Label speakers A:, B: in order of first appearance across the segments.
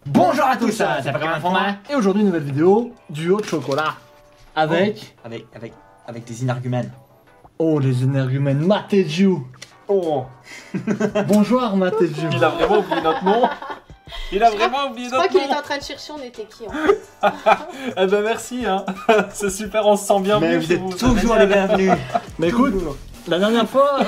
A: Bonjour à tous, c'est pas comme un format.
B: Et aujourd'hui, nouvelle vidéo, duo de chocolat. Avec...
A: Avec des énergumènes.
B: Oh, les énergumènes Mateju.
C: Oh.
B: Bonjour Mateju.
C: Il a vraiment oublié notre nom. Il a vraiment oublié
D: Je
C: notre
D: crois
C: nom.
D: qu'il était en train de chercher on était qui en fait.
C: Eh ben merci hein. C'est super, on se sent bien.
A: Mais vous êtes toujours les bienvenus.
B: Mais écoute, la dernière fois,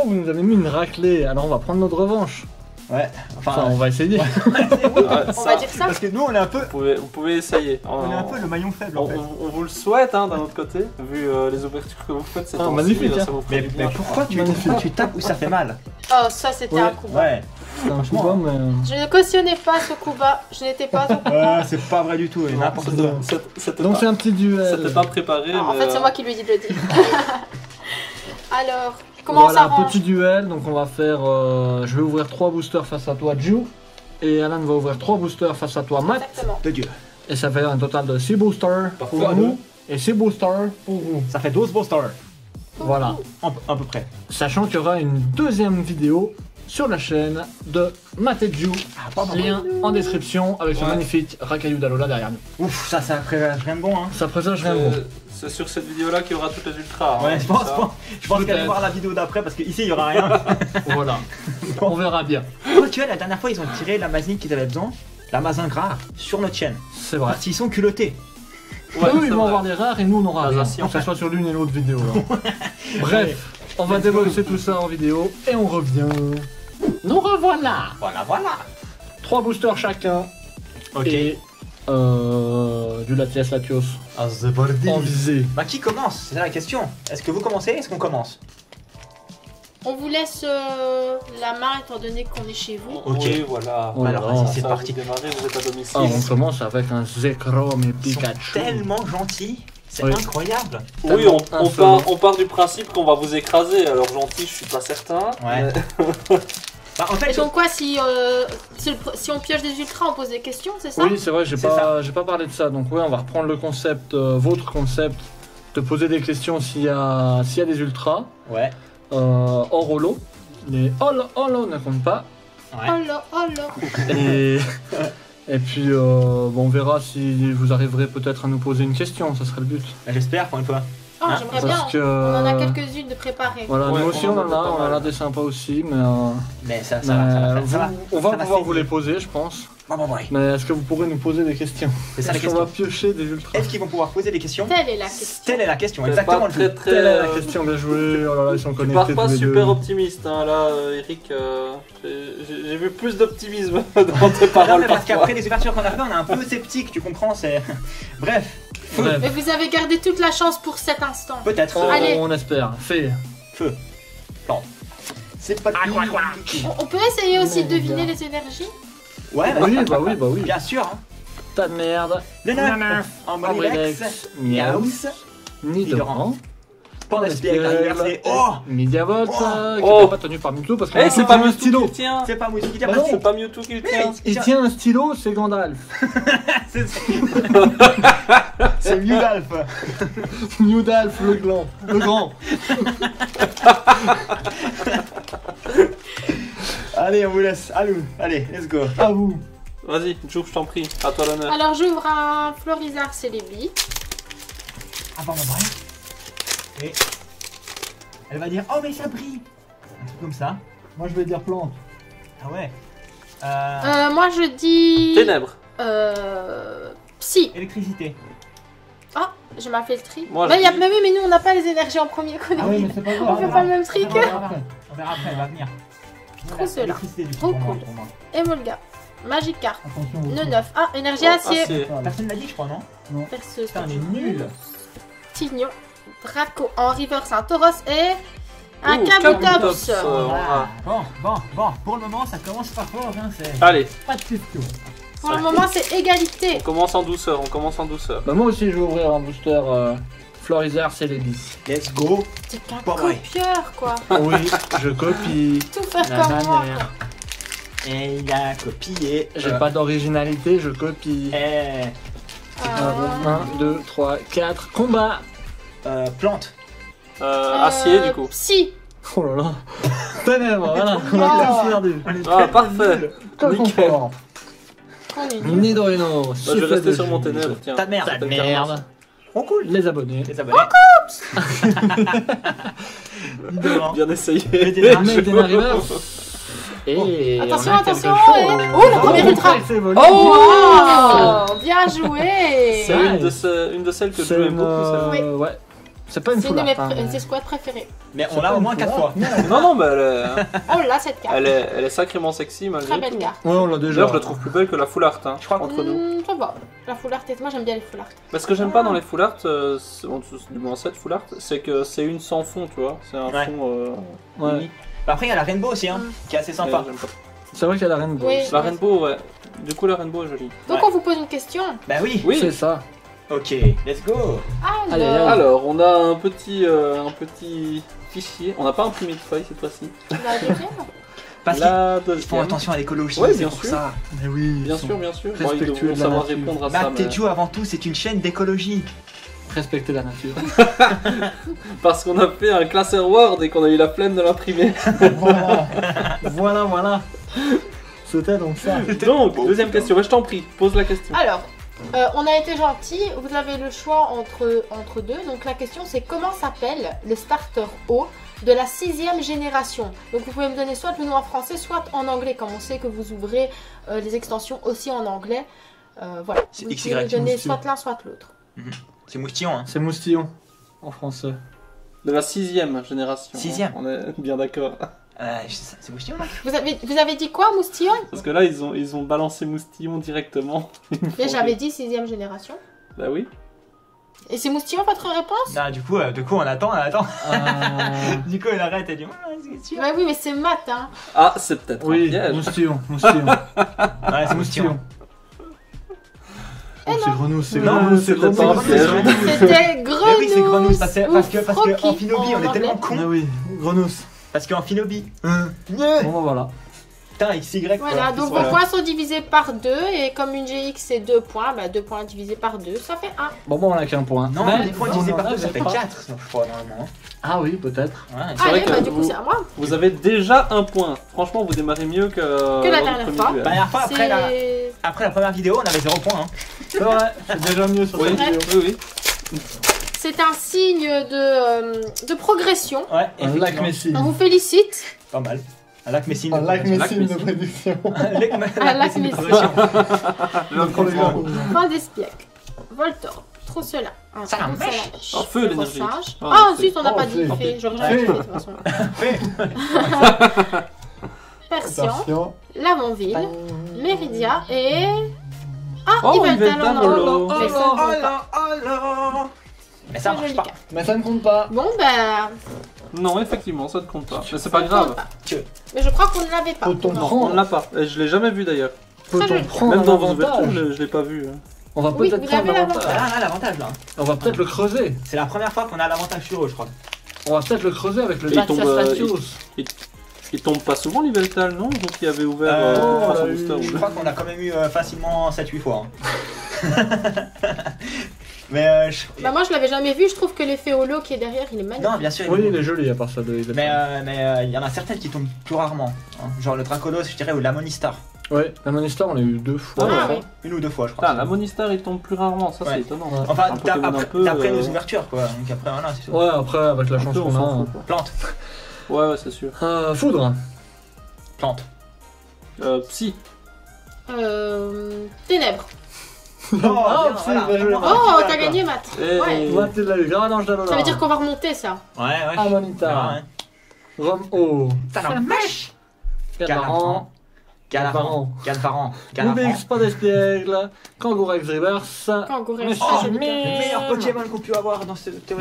B: vous nous avez mis une raclée, alors on va prendre notre revanche.
A: Ouais,
B: Enfin, on va essayer.
D: On va dire ça.
A: Parce que nous on est un peu,
C: Vous pouvez essayer.
A: on est un peu le maillon faible en fait.
C: On vous le souhaite hein, d'un autre côté, vu les ouvertures que vous faites. C'est
B: magnifique, hein.
C: ça vous ferait
A: Mais,
C: du bien.
A: pourquoi tu tapes où ça fait mal?
D: Oh, ça c'était
B: Ouais.
D: un coup bas.
A: Ouais.
B: Non, je sais pas, mais...
D: Je ne cautionnais pas ce coup bas. Je n'étais pas au courant.
A: C'est pas vrai du tout, et
C: Non,
A: n'importe
C: c'était-
A: quoi.
C: c'était
B: Donc
C: pas-
B: c'est un petit duel.
C: C'était pas préparé.
D: Ah, en
C: mais,
D: fait, c'est moi qui lui ai dit de le dire. Alors, comment
B: Voilà,
D: on s'arrange?
B: petit duel, donc on va faire... je vais ouvrir 3 boosters face à toi, Ju. Et Alan va ouvrir 3 boosters face à toi, Matt.
D: Exactement.
A: De Dieu.
B: Et ça fait un total de 6 boosters pour
A: Parfois
B: nous. Et 6 boosters pour vous.
A: Ça fait 12 boosters.
B: Voilà.
A: À peu près.
B: Sachant qu'il y aura une deuxième vidéo sur la chaîne de Mateju. Lien en description avec ce
C: Ouais.
B: magnifique racaillou d'Alola derrière nous.
A: Ouf, ça présage rien de bon hein.
B: Ça présage rien de bon.
C: C'est sur cette vidéo là qu'il y aura toutes les ultras. hein,
A: Ouais, je
C: comme
A: pense,
C: ça.
A: je pense qu'elle
B: Peut-être.
A: va voir la vidéo d'après parce qu'ici il y aura rien.
B: Voilà. On verra bien.
A: Oh, tu vois, la dernière fois ils ont tiré la masine qu'ils avaient besoin, la masin rare, sur notre chaîne.
B: C'est vrai.
A: Parce qu'ils sont culottés.
C: Ouais,
B: Eux,
C: c'est
B: ils vont
C: vrai.
B: avoir des rares et nous on aura
C: Ah,
B: rien.
C: si,
B: Que
C: on
B: ce
C: fait.
B: soit sur l'une et l'autre vidéo. là. Bref, on va débrosser tout ça en vidéo et on revient. Nous revoilà.
A: Voilà.
B: 3 boosters chacun.
A: Ok.
B: Et du Latias Latios
A: Ah, c'est parti.
B: en visée.
A: Bah qui commence? C'est ça la question. Est-ce que vous commencez? Est-ce qu'on commence?
D: On vous laisse la main étant donné qu'on est chez vous.
A: Ok.
C: Oui, voilà.
B: Oh là
A: Alors,
B: là.
A: vas-y, c'est
C: Ça,
A: parti.
C: Vous démarrez, vous êtes à domicile.
B: Ah, on commence avec un Zekrom et
A: Ils sont
B: Pikachu.
A: tellement gentils. C'est
B: Oui.
A: incroyable.
C: Oui,
B: Tellement
C: on part du principe qu'on va vous écraser. Alors gentil, je suis pas certain.
A: Ouais.
C: mais-
A: Bah en fait,
D: Et donc quoi, si on pioche des ultras, on pose des questions, c'est ça?
B: Oui, c'est vrai, j'ai
A: C'est
B: pas parlé de ça. Donc ouais, on va reprendre le concept, votre concept, te poser des questions s'il y a des ultras,
A: ouais.
B: hors holo. Les holo ne comptent pas.
A: Ouais.
D: Oh là, oh là.
B: Et puis bon, on verra si vous arriverez peut-être à nous poser une question, ça serait le but.
A: J'espère pour une fois.
D: Oh,
A: Hein,
D: j'aimerais bien.
B: Parce que
D: On en a quelques-unes de préparées.
B: voilà,
C: Ouais,
B: nous aussi
C: on en
B: on
C: a
B: en
C: pas
B: a
C: mal.
B: des sympas aussi, mais,
A: Mais ça
B: mais
A: va.
B: on
A: Ça
B: va
A: va
B: pouvoir
A: saigner.
B: vous les poser, je pense.
A: Bon, ouais.
B: Mais est-ce que vous pourrez nous poser des questions?
A: C'est ça la
B: Est-ce qu'on va
A: question.
B: piocher des ultras?
A: Est-ce qu'ils vont pouvoir poser des questions?
D: Telle est la question.
A: Telle est la question,
C: C'est
A: exactement
C: pas
A: le
C: très
A: jeu.
C: très.
B: Telle est la question, bien joué. Oh là là, ils sont
C: Tu
B: connectés
C: pars pas
B: tous les
C: super
B: deux.
C: optimiste, hein. Là, Eric, j'ai vu plus d'optimisme dans tes
A: Non,
C: paroles
A: mais parce
C: parfois.
A: qu'après les ouvertures qu'on a fait, on est un peu sceptique, tu comprends, c'est... Bref,
B: Bref,
D: Mais vous avez gardé toute la chance pour cet instant.
A: peut-être.
D: Allez.
B: on espère. Fais.
A: Feu. Non. C'est pas
D: On peut essayer aussi de deviner les énergies?
A: Ouais,
B: Oui, bah oui.
A: bien sûr. Hein.
B: Tas de merde.
A: Le 9,
B: Ambrilex,
A: Miaus,
B: Nidoran,
A: Pandespie avec la diversité. Oh,
B: Mediavolt, qui
C: Oh.
B: n'est pas tenu par Mewtwo parce que
C: Eh,
B: Mewtwo
C: c'est pas
B: tient un
C: Mewtwo qui
B: stylo.
C: le tient.
A: c'est pas Mousse qui tient
B: Bah
A: pas
B: non.
C: C'est pas Mewtwo qui le tient.
B: Il tient un stylo, c'est Gandalf.
A: C'est Mewdalf.
B: Newdalf, le grand.
A: Allez, on vous laisse. Allez, let's go.
B: À vous.
C: Vas-y, Jou, je t'en prie, à toi l'honneur.
D: Alors j'ouvre un Florizard Celebi.
A: Ah bon, bref. Et elle va dire, oh mais ça brille. Un truc comme ça.
B: Moi je vais dire plante.
A: Ah ouais.
D: Moi je dis...
C: Ténèbres.
D: Psy.
A: Électricité.
D: Ah, je m'ai fait le tri.
C: Moi,
D: Mais,
C: je
D: y a...
C: dis-
D: mais oui, mais nous on n'a pas les énergies en premier qu'on
A: Ah oui,
D: est.
A: mais c'est pas
D: On fait pas le même truc.
A: On verra après, elle va venir.
D: Trop cela.
A: Électricité, du coup,
D: Trop
A: pour moi,
D: cool.
A: pour moi.
D: Emolga. Magikarp.
B: Attention.
D: Le 9. Ah, énergie
C: Oh,
D: acier.
C: acier.
A: Personne l'a dit, je crois, non?
D: Perceuse.
A: Putain, on est nuls.
D: Tigno. Draco en reverse, un Tauros et un
C: Ouh,
D: Kabutops.
C: Voilà.
A: Bon, pour le moment, ça commence pas fort, hein, c'est...
C: Allez,
B: Pas de question.
D: Pour le moment, c'est égalité.
C: on commence en douceur,
B: Bah moi aussi je vais ouvrir un booster Florizard Celebi.
A: Let's go.
D: C'est qu'un
A: Bon, ouais.
D: copieur, quoi.
B: Oui, je copie.
D: Tout faire
B: La
D: comme moi.
B: manière.
A: Et il a copié.
B: J'ai pas d'originalité, je copie.
A: Eh, c'est
B: 1, 2, 3, 4. Combat.
A: Plante.
C: Acier du coup.
D: Psy.
B: Oh là là. Ténèbres, voilà. On a tous perdu.
C: Ah, parfait.
B: Quel
C: Nickel.
B: confort.
D: Qu'on est nul.
B: Nidorino.
C: Bah, je vais rester sur mon ténèbre, tiens.
A: Tas de merde.
C: Ça s'appelle Carnage.
B: Merde.
A: Oh cool.
B: Les abonnés.
A: Les abonnés. Devant.
C: Bien essayé.
B: Made in River. Et
D: Attention,
B: on a
D: attention,
B: quelque chose.
D: et- Oh, le premier ultra.
B: C'est bon.
D: Oh, bien joué.
C: C'est une de celles que je jouais beaucoup. celle-là.
D: Oui.
B: Ouais. C'est pas une
D: C'est une de mes
B: foulard.
D: ses squads préférées.
A: Mais on l'a au moins 4 fois.
C: Non, non, mais
D: Oh là, cette carte.
C: elle est sacrément sexy malgré
D: Très belle
C: tout.
D: carte.
B: Ouais, on l'a déjà.
C: D'ailleurs, je la trouve plus belle que la full art, hein,
A: Je crois
C: entre nous.
D: Ça va. La full art, moi j'aime bien les full art.
C: Mais ce que j'aime pas dans les full art, du moins cette full art, c'est que c'est une sans fond, tu vois. C'est un
A: Ouais.
C: fond.
B: Ouais.
C: unique.
A: Après, il y a la Rainbow aussi, hein, qui est assez sympa.
C: J'aime pas.
B: C'est vrai qu'il y a la reine
D: Oui.
C: La rainbow, ouais. Du coup, la rainbow est jolie.
D: Donc
A: Ouais.
D: on vous pose une question.
A: Bah oui.
C: Oui.
B: C'est ça.
A: Ok, let's go.
B: Allez, allez.
D: Alors,
C: Alors, on a un petit fichier. On n'a pas imprimé de feuille cette fois-ci.
D: la deuxième.
A: Parce qu'ils
C: La
A: font
C: deuxième.
A: attention à l'écologie,
C: Ouais,
A: c'est
C: bien
A: pour
C: sûr.
A: ça.
B: Mais oui.
C: Bien sûr, bien sûr. Bon, ils
B: respectueux
C: devront
B: de la
C: savoir
B: nature.
C: répondre à ça.
A: Mac
C: mais-
A: Teju, avant tout, c'est une chaîne d'écologie.
B: Respecter la nature.
C: Parce qu'on a fait un classeur Word et qu'on a eu la flemme de l'imprimer.
B: Voilà. Voilà. C'était donc ça.
C: Donc, deuxième question. Ouais, je t'en prie, pose la question.
D: Alors, on a été gentil. Vous avez le choix entre deux. Donc la question c'est comment s'appelle le starter O de la 6e génération. Donc vous pouvez me donner soit le nom en français, soit en anglais, comme on sait que vous ouvrez les extensions aussi en anglais. Voilà.
A: C'est
D: Vous
A: XY,
D: pouvez me donner
B: monsieur.
D: soit l'un, soit l'autre.
A: C'est moustillon, hein.
B: C'est moustillon en français.
C: De la 6e génération.
A: 6e.
C: On est bien d'accord.
A: C'est moustillon, là.
D: Vous avez dit quoi, moustillon?
C: Parce que là, ils ont balancé Moustillon directement.
D: Mais j'avais dit 6e génération.
C: Bah oui.
D: Et c'est moustillon votre réponse?
A: Non, du coup, on attend. Du coup, elle arrête, elle dit, c'est sûr.
D: Bah oui, mais c'est maths, hein.
C: Ah, c'est peut-être un
B: Oui,
C: piège.
B: moustillon.
A: Ouais, c'est moustillon.
B: Oh, c'est grenouille, c'est
A: Non,
B: grenouille,
C: c'est
B: grenouille.
C: pas un piège.
D: C'était
A: Eh
D: grenouille.
A: oui, c'est grenouille, parce que en
D: Froki
A: Finobi, on est
D: en
A: tellement
D: anglais.
A: cons.
B: Ah oui, grenouille.
A: Parce qu'en Finobi.
B: Bon bah voilà.
A: Putain, XY.
D: Voilà, donc vos points sont divisés par 2 et comme une GX c'est 2 points, bah 2 points divisés par 2, ça fait 1.
B: Bon bah on a qu'un point.
A: Non,
B: Mais
A: les points
B: on
A: divisés
B: en
A: par 2, ça
B: avait
A: fait
B: pas.
A: 4, je crois, normalement.
B: Ah oui, peut-être.
A: Ouais.
C: C'est vrai
D: Allez,
C: que
D: bah du coup
C: vous-
D: c'est à moi.
C: Vous avez déjà un point. Franchement, vous démarrez mieux que
D: la
C: lors du
D: dernière
C: premier
D: fois.
C: duel.
A: Bah, la dernière fois,
D: C'est...
A: après la première vidéo, on avait 0 points. Hein.
B: C'est vrai, c'est déjà mieux sur
C: Oui,
B: cette vidéo.
C: oui, oui.
D: c'est un signe de progression.
A: Ouais,
B: Un lac
A: effectivement.
B: Messine.
D: On vous félicite.
A: Pas mal. Un lac Messine.
B: Un lac
C: Lac
B: Messine de
C: Messine.
B: prédiction.
D: Un lac Messine.
C: Le premier.
D: Fin d'espiègle. Voltor. Trousselin. Un
A: Ça la
D: trou,
A: mèche.
D: ça la
C: Un feu, l'énergie.
D: Brossage.
C: Ah,
D: Ah,
C: c'est-
D: ensuite on n'a
B: Oh,
D: pas dit
B: fait.
D: fait. J'aurais jamais
B: Fait.
D: fait de toute façon. Persian.
B: Attention.
D: Lavonville. Méridia et... Ah,
C: Oh,
D: Yveltal
C: Yveltal
D: en
C: en
D: or.
C: or.
D: Mais ça, on compte pas.
A: Mais ça
D: Très
A: marche
D: jolie
A: pas.
D: carte.
B: Mais ça ne compte pas.
D: Bon ben...
C: Non, effectivement, ça ne compte pas. Mais c'est
D: ça
C: pas
D: ne
C: grave.
D: compte pas. Mais je crois qu'on ne l'avait pas.
B: Peut-on
D: Non.
C: On
B: prendre
C: ne l'a pas. Et je l'ai jamais vu d'ailleurs.
B: Peut-on
D: joli.
B: prendre
C: Même
B: un
C: dans vos ouvertures,
B: avantage
C: je l'ai pas vu. hein.
B: On va
D: Oui,
B: peut-être
D: vous
B: prendre
D: avez
B: l'avantage.
A: Là, l'avantage là.
B: On va peut-être le creuser.
A: C'est la première fois qu'on a l'avantage sur eux, je crois.
B: On va peut-être le creuser avec le
C: Et il
B: Latias
C: tombe,
B: Latios.
C: Il tombe pas souvent l'Yveltal, non? Donc il avait ouvert
A: Oh,
C: trois
B: là,
C: boosters.
A: Je
C: ou
A: crois qu'on a quand même eu facilement 7-8 fois. Hein. Mais
D: Bah moi je l'avais jamais vu, je trouve que l'effet holo qui est derrière il est magnifique.
A: non, bien sûr.
B: Oui, il est joli à part ça.
A: Mais il y en a certaines qui tombent plus rarement. Hein. Genre le Dracolos, je dirais, ou la Monistar.
B: Ouais, la Monistar, on l'a eu 2 fois.
D: Ah
C: ouais.
D: oui.
A: Une ou deux fois, je crois.
C: Putain, la Monistar il tombe plus rarement, ça
A: Ouais.
C: c'est étonnant.
A: Enfin,
C: Un Pokémon un peu,
A: d'après nos ouvertures, quoi. Donc après, voilà, c'est tout.
B: Ouais, après, avec la
C: un
B: chance
C: peu, on
B: qu'on
C: s'en
B: a.
C: fout, quoi.
A: Plante,
C: Ouais, c'est sûr.
B: Foudre.
A: plante.
C: Psy.
D: Ténèbres.
A: Oh, bien,
B: si, bien joué.
D: Oh, t'as gagné Matt.
C: Et-
D: Ouais.
B: Ouais, tu l'as eu. Grange d'Alola.
D: Ça veut dire qu'on va remonter ça.
A: Ouais, ouais.
B: Amanita.
A: Ouais.
B: Rome O.
A: T'as la mèche.
B: Galvaran.
A: Galvaran. Galvaran.
B: Rubix, pas d'espiègle. Kangourex Reverse.
D: Kangourou,
B: Monsieur
A: Oh,
D: c'est
A: le
D: joli.
A: meilleur Pokémon qu'on peut avoir dans ce TOS.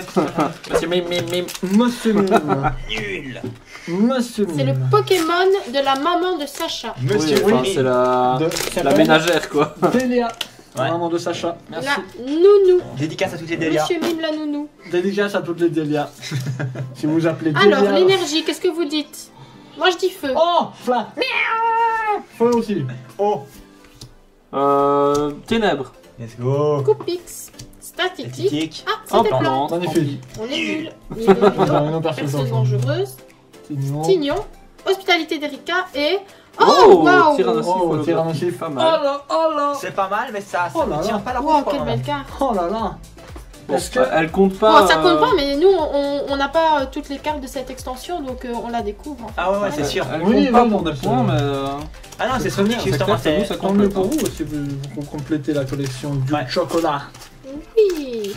C: Monsieur Mime, Mime, Mime.
B: Monsieur Mime.
A: Nul.
B: Monsieur
D: C'est le
B: Mime.
D: Pokémon de la maman de Sacha.
A: Monsieur
C: Oui, enfin,
A: Mime.
C: c'est la
B: De-
C: ménagère quoi.
B: Delia.
A: Ouais.
B: Maman de Sacha. Merci.
D: La nounou.
A: Dédicace à toutes les Délias.
D: Monsieur Mime la nounou.
B: Dédicace à toutes les Delia. Si vous appelez Delia.
D: Alors, l'énergie, qu'est-ce que vous dites? Moi je dis feu.
B: Oh, flamme. Feu aussi.
A: Oh.
C: Ténèbres.
A: Let's go.
D: Coupix. Statistique.
A: Statistique.
D: Ah,
C: Oh,
D: c'était
C: pardon.
D: plante.
B: Magnifique.
D: On est nul.
B: Non, non, personne
D: Personne
B: s'en
D: dangereuse.
B: Tignon.
D: Tignon. Hospitalité d'Erika et... Oh,
C: Oh,
D: waouh.
C: Tyrannosaure
B: Oh,
C: holographique,
B: Tyrannosaure.
C: pas
B: Oh
C: mal.
B: là, oh là.
A: C'est pas mal, mais ça
B: Oh là
A: ne tient
B: là.
A: pas la route.
D: Wow,
A: pour
D: quelle
A: le
D: belle
A: moment.
D: carte.
B: Oh là là.
C: Bon,
B: Est-ce que...
C: elle compte pas.
D: Bon, ça compte pas, mais nous, on n'a pas toutes les cartes de cette extension, donc on la découvre. En fait.
A: Ah ouais, c'est sûr.
C: Elle
B: Oui,
C: compte pas
B: oui,
C: pour
B: non,
C: des
B: c'est-
C: points, mais.
A: Ah non, c'est
B: très bien,
A: ce
B: c'est
A: justement.
C: clair, c'est vous, ça
B: Tant mieux pour vous si vous complétez la collection du
A: Ouais.
B: chocolat.
D: Oui.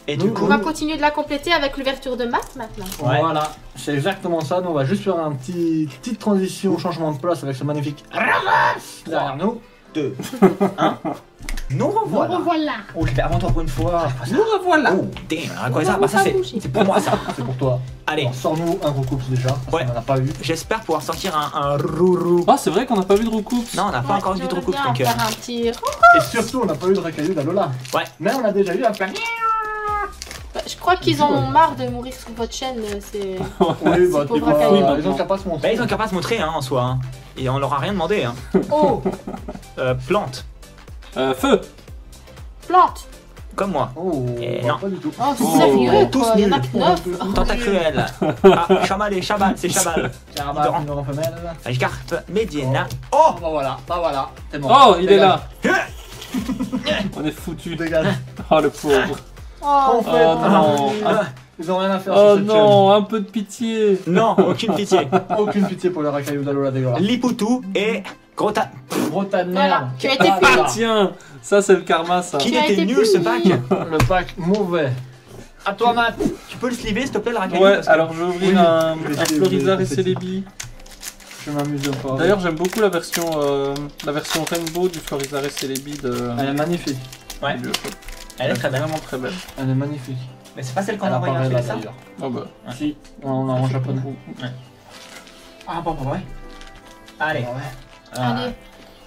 A: Et du
B: Nous,
A: coup,
D: On va continuer de la compléter avec l'ouverture de maths maintenant.
A: Ouais.
B: Voilà, c'est exactement ça. Nous, on va juste faire un petite transition, changement de place avec ce magnifique Ramas derrière nous.
A: 2, 1. Nous revoilà.
D: Revoilà.
A: Oh, je vais avant toi pour une fois.
C: Nous revoilà.
A: Oh, damn, alors quoi
D: On
A: ça
D: va
A: Bah ça
D: pas
A: c'est
D: bouger.
A: c'est pour moi ça.
B: C'est pour toi.
A: Allez,
B: Alors, sors-nous un gros couple déjà, parce
A: Ouais.
B: qu'on n'en a pas eu.
A: j'espère pouvoir sortir un rourou.
C: Ah, c'est vrai qu'on n'a pas vu de Roucoups.
A: Non, on n'a pas encore vu de
D: J'aimerais
A: recoupe
D: bien
A: donc.
D: faire un petit...
B: Et surtout, on n'a pas eu de racaillou d'Alola.
A: Ouais.
B: Mais on a déjà eu un plein.
D: Je crois qu'ils en ont marre de mourir sur votre chaîne, c'est...
B: Oui, bah,
D: pauvre
B: tu vois,
D: racaillou.
B: ils ont qu'à pas se montrer.
A: Bah ils ont qu'à pas se montrer hein, en soi. Hein. Et on leur a rien demandé. Hein.
D: Oh,
A: Plante,
C: Feu.
D: plante.
A: comme moi.
B: Oh,
A: Eh,
B: bah,
A: non.
B: pas du tout.
D: Oh,
C: Oh,
D: sérieux,
A: tous
D: quoi. Il y en a
A: nuls.
D: que 9.
A: Tentacruel. Ah, chamal et chabal, c'est chabal.
B: Carabas,
A: Idorant.
B: numéro femelle.
A: La carte Mediana.
B: Oh, bah voilà, c'est bon.
C: Oh, il est
B: Dégage.
C: là. On est foutu.
B: Dégage.
C: Oh, le pauvre.
D: Oh,
B: En fait,
C: Oh non.
B: ils ont rien à faire
C: Oh
B: sur cette
C: non, un peu de pitié.
A: Non, aucune pitié.
B: chaîne. Aucune pitié pour les racaillou d'Alola dégueulasse.
A: Liputu et Grota.
B: Gros tas de
D: Voilà,
B: merde.
D: tu as été
B: Ah,
D: puni.
B: là.
C: Tiens, ça c'est le karma, ça.
A: Qu'il
D: Tu as
A: était
D: été
A: nul ce
D: puni.
A: pack.
B: Le pack mauvais. À toi, Matt.
A: Tu peux le sliver s'il te plaît le racaillou
C: Ouais,
A: parce que-
C: alors je vais ouvrir
B: Oui,
C: un
B: je vais essayer
C: Florizarre
B: de-
C: et Celebi.
B: Je m'amuse pas.
C: D'ailleurs, j'aime beaucoup la version Rainbow du Florizarre et Celebi de.
B: Elle est magnifique.
A: Ouais.
C: du jeu.
A: Elle est très belle.
C: Vraiment très belle.
B: Elle est magnifique.
A: Mais c'est pas celle qu'on
B: Elle
A: a envoyée
B: apparaît
A: en
B: là
A: fait ça.
B: d'ailleurs.
C: Oh bah.
B: Si, on l'a en japonais.
A: Ah bon, ouais. Allez.
B: Ouais.
A: Ah.
D: Allez,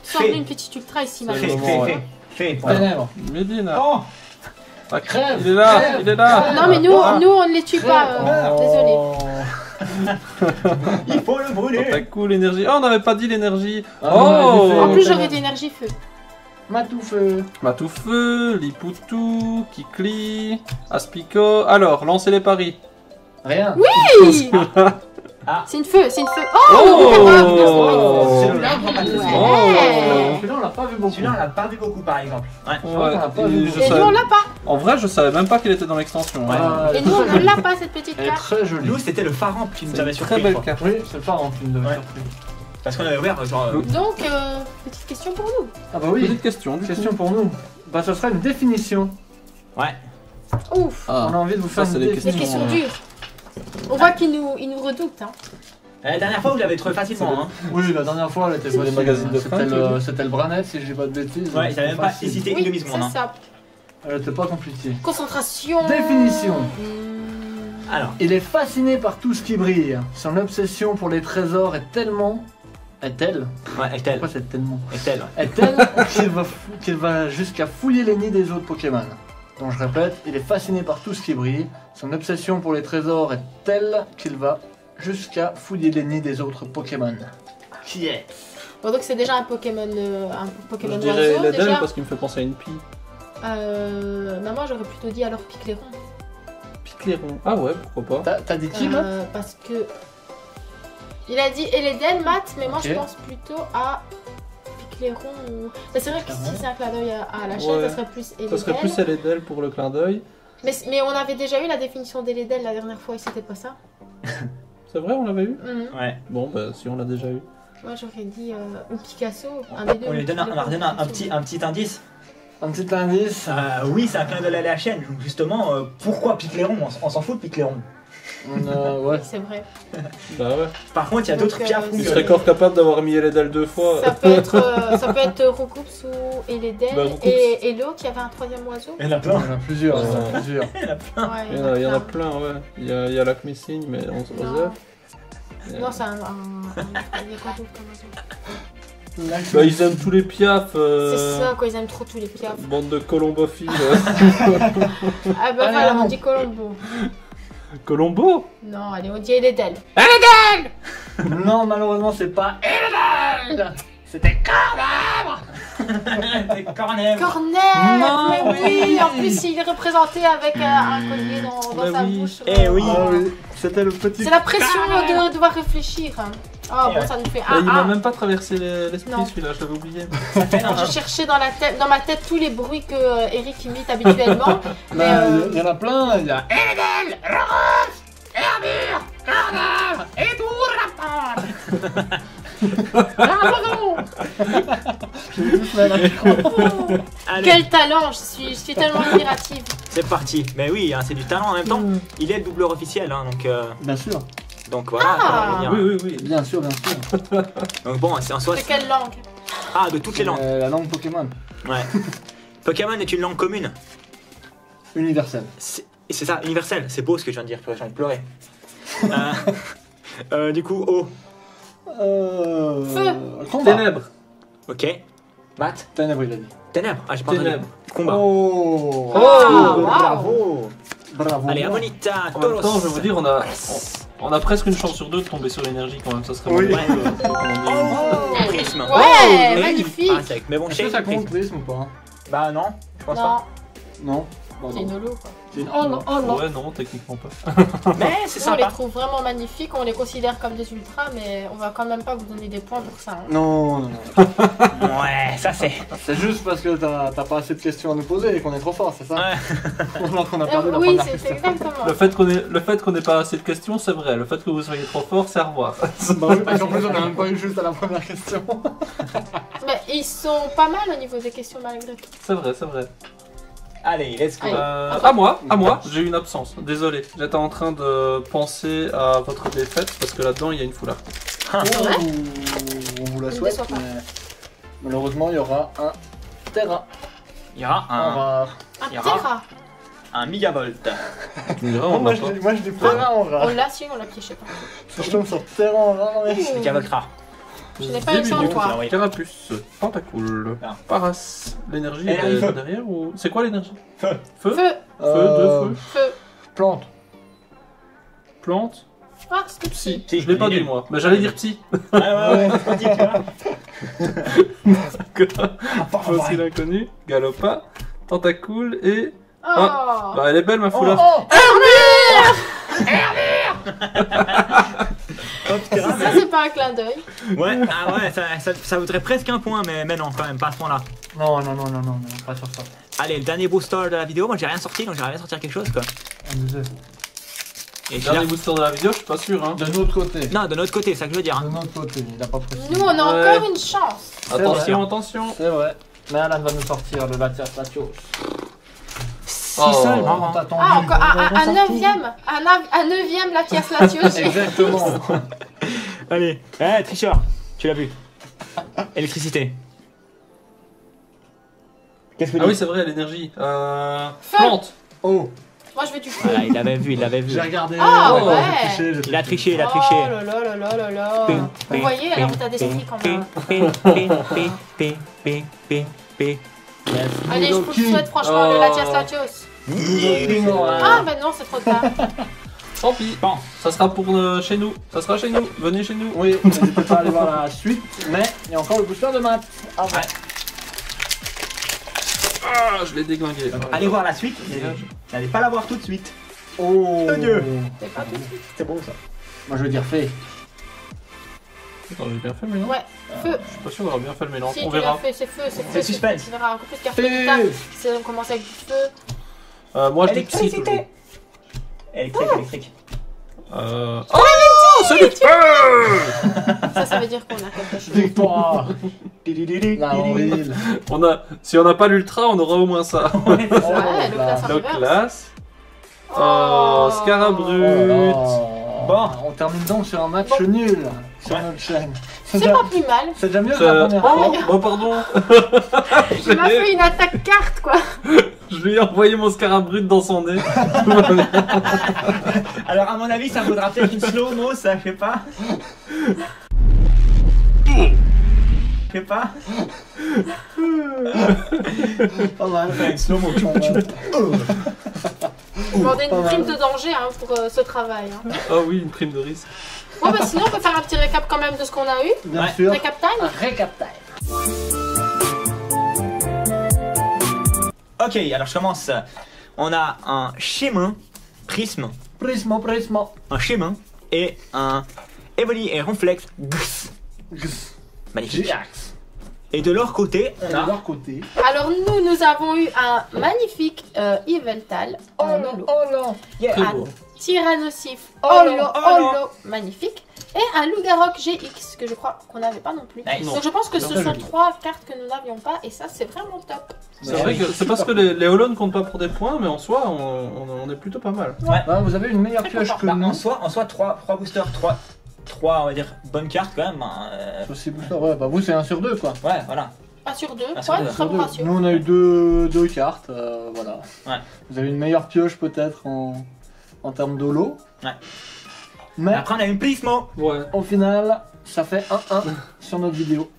D: sors-nous
A: Fais.
D: une petite ultra ici,
C: C'est
D: maintenant.
A: Fais,
C: le moment, ouais.
A: fais.
B: Ténèbres.
C: Medina.
A: Oh
C: Ah,
B: crève,
C: il est là,
B: crève.
C: il est là.
D: Non, mais nous,
C: Ah.
D: nous on ne les tue pas. Désolé.
A: Il faut le
C: Oh,
A: brûler.
C: t'as cool l'énergie. Oh, on n'avait pas dit l'énergie.
B: Ah,
C: Oh.
B: on a été fait-
D: En plus, j'aurais d'énergie feu.
B: Matoufeu.
C: Matoufeu, Liputu, Kikli, Aspico. Alors, lancez les paris.
B: Rien.
D: Oui.
A: Ah.
D: C'est une feu, c'est une feu.
C: Oh.
D: Oh, oh.
A: Celui-là, on va pas le
D: Ouais.
A: laisser.
C: Oh.
B: Celui-là, on l'a pas vu beaucoup.
A: Celui-là, on l'a pas vu beaucoup par exemple. Ouais.
B: vrai qu'on l'a pas vu
C: et
B: beaucoup.
C: je
D: Et nous, on
C: savais-
D: l'a pas.
C: En vrai, je savais même pas qu'il était dans l'extension.
A: Ouais.
B: Ah,
D: Et nous, on ne l'a pas, cette petite
B: Elle est
D: carte.
B: très jolie.
A: Nous, c'était le pharaon qui nous
C: C'est
A: avait
C: une
A: surpris.
C: très belle
A: quoi.
C: carte.
B: Oui, c'est le phare qui nous avait
A: Ouais.
B: surpris.
A: Parce qu'on avait ouvert genre.
D: Donc, petite question pour nous.
B: Ah bah oui,
C: Petite question. Du
B: question
C: coup.
B: pour nous. Bah ça sera une définition.
A: Ouais.
D: Ouf,
C: Ah.
B: On a envie de vous faire
C: Ça, c'est
B: une
C: les
D: des
B: définition.
D: questions dures. On voit qu'ils nous redoutent. Hein.
A: La dernière fois, vous l'avez trouvé facilement. Hein.
B: Oui, la dernière fois, elle était
C: C'est des
B: facile.
C: magazines de
B: C'était
C: frein, tu veux
B: le, c'était le Branet, si je dis pas de bêtises.
A: Ouais, ils avaient même pas
B: Facile.
A: hésité une
D: Oui,
A: demi-seconde.
D: c'est
A: Hein.
D: ça.
B: Elle était pas compliquée.
D: Concentration.
B: Définition.
A: Alors,
B: Il est fasciné par tout ce qui brille. Son obsession pour les trésors est tellement... Est-elle
A: ouais, est-elle
B: Pourquoi c'est tellement
A: Est-elle
B: Est-elle qu'il va jusqu'à fouiller les nids des autres Pokémon. Donc je répète, il est fasciné par tout ce qui brille. Son obsession pour les trésors est telle qu'il va jusqu'à fouiller les nids des autres Pokémon. Qui est
D: Bon, donc c'est déjà un Pokémon
C: Je
D: oiseau,
C: dirais Ledel
D: déjà.
C: parce qu'il me fait penser à une pie.
D: Mais moi, j'aurais plutôt dit alors Picléron.
C: Picléron. Ah ouais, pourquoi pas.
B: T'as dit qui, Matt
D: Parce que... Il a dit Eléden, Matt, mais moi
B: Ok.
D: je pense plutôt à Picléron ou... Mais c'est vrai que si c'est un clin d'œil à la chaîne,
C: Ouais.
D: ça serait plus Eléden.
C: Ça serait plus Eledel pour le clin d'œil.
D: Mais on avait déjà eu la définition d'Eléden la dernière fois et c'était pas ça.
C: C'est vrai, on l'avait eu.
D: Mhm.
A: Ouais.
C: Bon, bah si on l'a déjà eu.
D: Moi j'aurais dit ou Picasso, un des deux.
A: On lui donne un,
D: Picléron,
A: on leur donne
D: Picasso.
A: un petit indice.
B: Un petit indice.
A: Oui, c'est un clin d'œil à la chaîne. Donc, justement, pourquoi Picléron On s'en fout de Picléron.
B: Ouais.
D: C'est vrai.
C: Bah ouais.
A: Par contre, il y a
D: Donc,
A: d'autres piafs.
C: Il
D: c'est-
C: serait encore capable d'avoir mis Eledel 2 fois.
D: Ça peut être Roucoups ou Eléden
C: Bah, Roucoups.
D: et l'autre, il y avait un troisième oiseau.
A: Il y en a
B: Il
A: plein.
B: y en a plusieurs, il y en a plusieurs.
A: Il y en a plein.
D: Ouais,
C: Il y en a plein, ouais. Il y a Lac Messine, mais on se
D: Non.
C: réserve.
D: Non, c'est un. Il y a quoi d'autre comme oiseau
C: Bah, ils aiment tous les piafs.
D: C'est ça, quoi, ils aiment trop tous les piafs.
C: Bande de colombophiles.
D: Ah bah
B: Allez,
D: voilà,
B: non.
D: on dit Colombo.
C: Colombo
D: Non, allez, on dit Elédel.
B: Non, malheureusement, c'est pas Eldal. C'était Carnivore.
A: Cornet.
D: Cornet.
C: Non,
D: Mais oui,
C: oui.
D: en plus il est représenté avec un collier dans
C: Mais
D: sa
C: oui.
D: bouche.
A: Eh oui.
B: Ah oui, c'était le petit.
D: C'est la pression de devoir réfléchir. Oh bon, ça nous fait
C: Il m'a
D: un.
C: même pas traversé l'esprit
D: Non.
C: celui-là, je l'avais oublié.
D: Je cherchais dans ma tête tous les bruits que Eric imite habituellement. Mais
B: Il y en a plein, il y a.
A: Allez,
D: quel talent, je suis tellement admirative.
A: c'est parti. Mais oui, hein, c'est du talent en même temps. Il est le doubleur officiel, hein,
B: Bien sûr,
A: donc voilà.
D: Ah.
A: ça veut dire.
C: Oui, oui, oui.
B: bien sûr, bien sûr.
A: Donc bon, c'est en soi.
D: De quelle langue?
A: Ah, de toutes les langues.
B: La langue Pokémon.
A: Ouais. Pokémon est une langue commune.
B: Universelle.
A: C'est ça, universel. C'est beau ce que je viens de dire. J'ai envie de pleurer. Du coup, O.
B: Combat.
C: Ténèbres.
A: Ok. Matt.
B: Ténèbres, il a dit.
A: Ténèbres. Ah, j'ai pas entendu.
C: Ténèbres.
A: Combat.
B: Oh.
D: Oh, wow.
A: Bravo.
B: Bravo.
A: Allez, Amonita.
C: En même temps,
A: Tauros.
C: je vais vous dire, on a presque une chance sur deux de tomber sur l'énergie quand même, ça serait
B: Oui.
C: mal.
A: Oh, prisme.
D: Ouais,
A: Et-
D: magnifique.
A: Ah, sec. Mais bon,
B: Est-ce que
A: Shane,
B: ça compte
A: prisme.
B: prisme ou pas?
A: Bah non, je pense
D: Non,
B: Non.
D: c'est une holo quoi.
B: Oh non, oh non.
C: Ouais, non, techniquement pas.
A: pas. Mais c'est
D: Nous, on les
A: sympa.
D: trouve vraiment magnifiques, on les considère comme des ultras, mais on va quand même pas vous donner des points pour ça. Hein.
B: Non, non, non.
A: Ouais, ça c'est.
B: C'est juste parce que t'as pas assez de questions à nous poser et qu'on est trop fort, c'est ça?
A: Ouais.
B: Alors qu'on a perdu la
D: Oui,
B: première
D: c'est
B: question.
D: exactement.
C: Le fait qu'on ait pas assez de questions, c'est vrai. Le fait que vous soyez trop fort, c'est à revoir.
B: Bah oui, parce qu'en plus on a même pas eu juste à la première question.
D: Mais ils sont pas mal au niveau des questions malgré tout.
C: C'est vrai, c'est vrai.
A: Allez, let's go.
D: Allez.
C: À moi, j'ai eu une absence. Désolé, j'étais en train de penser à votre défaite parce que là-dedans il y a une foulard.
D: vrai
B: On vous la
D: Ne
B: souhaite,
D: déçois pas.
B: mais malheureusement il y aura un Terra.
A: Il y aura
B: On
A: un
B: va...
D: Un
A: Yara.
D: Terra.
A: Migavolt.
C: Tu me diras, on
B: moi,
C: l'a
B: je
C: pas.
B: dis Terra en
D: On
B: rare.
D: l'a su, on l'a piégé pas.
B: Si je tombe sur Terra en rare, mais...
D: Ouh.
A: Migavolt rare.
D: Je n'ai pas eu ça en toi.
A: Ah oui.
C: Carapuce, Tentacool,
A: Ah.
C: Paras. L'énergie
A: Et
C: est
A: il faut-
C: derrière ou. C'est quoi l'énergie?
A: Feu.
C: Feu.
D: Feu,
C: Feu, deux feux.
D: feu.
B: Plante.
C: Plante.
D: Ah, c'est
C: Psy.
A: Si,
C: Je l'ai pas
A: il est
C: dit
A: nul.
C: moi, mais j'allais dire psy.
A: Ouais, c'est pas dit, tu vois.
C: Feu aussi l'inconnu. Galopa. Tentacool et.
D: Oh.
C: Bah elle est belle ma foulard.
A: Oh putain.
D: Ça, c'est pas un clin d'œil.
A: Ouais, ah ouais, ça voudrait presque un point, mais non, quand même, pas à ce point-là.
B: Non, non, non, non, non, non, pas sur ça.
A: Allez, le dernier booster de la vidéo, moi j'ai rien sorti, donc j'aimerais bien sortir quelque chose quoi.
B: On disait.
A: Et je
C: Dernier booster de la vidéo, je suis pas sûr hein.
B: De notre côté.
A: Non, de notre côté, c'est ça que je veux dire.
B: De
A: Hein.
B: notre côté, il a pas précisé.
D: Nous, on a
C: Ouais.
D: encore une chance.
C: Attention,
B: vrai.
C: attention.
B: C'est vrai. Mais Alan va nous sortir le Latias Latios.
A: Si
C: Oh.
A: seulement.
B: On t'attend.
D: Ah, encore un neuvième. Un neuvième Latias Latios.
B: Exactement.
A: Allez, eh, tricheur, tu l'as vu. Électricité. Qu'est-ce que
C: Ah
A: tu
C: oui,
A: dis?
C: c'est vrai, l'énergie.
D: Feu.
C: Plante.
B: Oh,
D: Moi, je vais du feu.
A: Voilà, il l'avait vu, il l'avait vu.
B: j'ai regardé.
D: Ah,
B: j'ai
D: ouais.
B: triché, j'ai
A: Il a triché, il a
D: Oh
A: triché.
D: là là là là là là. Vous voyez, alors t'as d'esprit quand même. Allez, je vous le souhaite franchement le Latias Latios. Ah, bah non, c'est trop tard.
C: Tant pis.
A: Bon.
C: Ça sera pour chez nous. Ça sera chez nous. Venez chez nous.
B: Oui, n'hésitez pas à aller voir la suite, mais il y a encore le booster de maths. Ah ouais.
C: Ah, je l'ai déglingué.
A: Allez voir la suite, mais n'allez pas la voir tout de suite.
B: Oh
A: Dieu.
D: C'est pas tout de suite.
A: C'est beau ça.
B: Moi je veux dire fait.
C: Attends, j'ai bien fait le mélange.
D: Ouais, feu.
C: Je suis pas sûr d'avoir bien fait le mélange.
D: Si,
C: On
D: tu l'as
C: verra.
D: fait, c'est feu, c'est feu.
A: C'est suspense.
D: Tu verras encore plus qu'à plus tard. On commence avec du feu.
C: Moi, je dis psy toujours.
A: Électricité. Électrique, électrique.
C: Oh, c'est du feu.
D: Ça veut dire qu'on a quelque chose.
B: Victoire. La horrible.
C: Si on n'a pas l'ultra, on aura au moins ça.
D: Ouais, le classe en
C: Donc
D: reverse.
C: classe. Oh, Scarabrut.
A: Bon.
B: On termine donc sur un match nul sur notre chaîne.
D: C'est pas plus mal.
B: C'est déjà mieux que la première fois.
C: Oh, pardon.
D: Il m'a fait une attaque carte, quoi.
C: Je lui ai envoyé mon Scarabrut dans son nez.
A: Alors à mon avis, ça vaudra peut-être une slow-mo, ça, je sais pas. Je sais pas.
B: Pas mal.
A: Une slow-mo.
D: Demander une prime de danger hein, pour ce travail. Hein.
C: Oh oui, une prime de risque.
D: Bon, bah sinon, on peut faire un petit récap quand même de ce qu'on a eu.
B: Bien
A: Ouais.
B: sûr.
D: Récap time.
B: Un récap time.
E: Ok, alors je commence. On a un chemin, prisme,
B: Prisma.
E: un chemin et un Evoli et Ronflex. Magnifique.
B: Jax.
E: Et de leur côté,
B: Et
E: on
B: de
E: a.
B: leur côté.
D: Alors nous avons eu un magnifique Yveltal en holo,
C: Très
D: un
C: beau.
D: Tyrannosif
E: Holo,
D: holo,
E: holo.
D: holo, magnifique, et un Lougarok GX que je crois qu'on n'avait pas non plus.
E: Nice.
D: Donc je pense que ce
B: Très
D: sont
B: joli.
D: 3 cartes que nous n'avions pas et ça c'est vraiment top.
C: C'est vrai que c'est parce que les holos ne comptent pas pour des points, mais en soi, on est plutôt pas mal.
B: Bah, vous avez une meilleure
D: Très
B: pioche que
E: Bah,
B: nous.
E: en soi 3 boosters, 3, on va dire, bonnes cartes quand même. Hein,
B: Aussi booster, ouais, bah vous c'est 1 sur 2 quoi.
E: ouais, voilà.
D: 1 sur 2,
E: Un sur
D: ouais,
E: deux.
D: très bon ratio.
B: Nous on a eu deux cartes, voilà.
E: Ouais.
B: Vous avez une meilleure pioche peut-être en termes d'holo.
E: Ouais.
B: Mais
E: Après, on a une Prismo.
C: Ouais,
B: au final, ça fait 1-1 sur notre vidéo.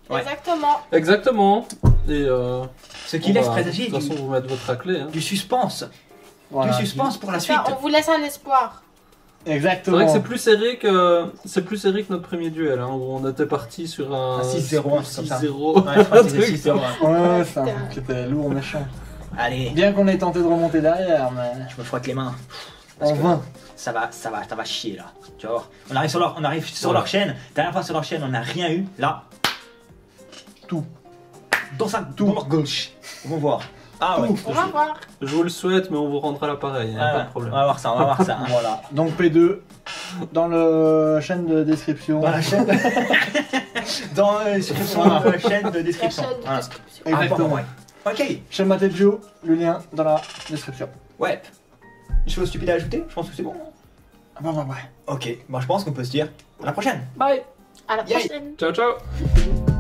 E: Ouais.
D: Exactement.
C: exactement. Et
E: Ce qui
C: on
E: laisse
C: va,
E: présager
C: de toute façon, vous mettre votre raclée. Hein.
E: du suspense.
B: Voilà.
E: Du suspense pour la suite.
D: Ça, on vous laisse un espoir.
C: C'est
B: Exactement.
C: vrai que c'est plus serré que notre premier duel, hein, où on était parti sur un
E: 6-0, un truc comme ça.
C: 6-0.
E: Ouais, je crois que c'était 6 ouais.
B: Ouais, ça, c'était lourd, méchant.
E: Allez,
B: Bien qu'on ait tenté de remonter derrière, mais
E: je me frotte les mains.
B: en vain.
E: Ça va chier là. Tu vas voir. On arrive sur leur chaîne. Dernière fois sur leur chaîne, on n'a rien eu. Là,
B: Tout.
E: dans leur gauche. On va voir. Ah ouais.
D: On va voir.
C: Je vous le souhaite, mais on vous rendra l'appareil,
E: Ah,
C: pas de problème.
E: On va voir ça, hein.
B: Voilà. Donc P2 dans le chaîne de description.
E: Dans la chaîne. Dans sur la chaîne de
D: La
E: description.
D: chaîne de
E: Voilà.
D: description.
B: Exactement.
E: Ouais. Ok.
B: Chaîne Matejio, le lien dans la description.
E: Ouais. Une chose stupide à ajouter. Je pense que c'est bon.
B: Ah bah ouais.
E: Ok. Bon, je pense qu'on peut se dire à la prochaine.
C: Bye.
D: À la
E: Yay.
D: prochaine.
C: Ciao, ciao.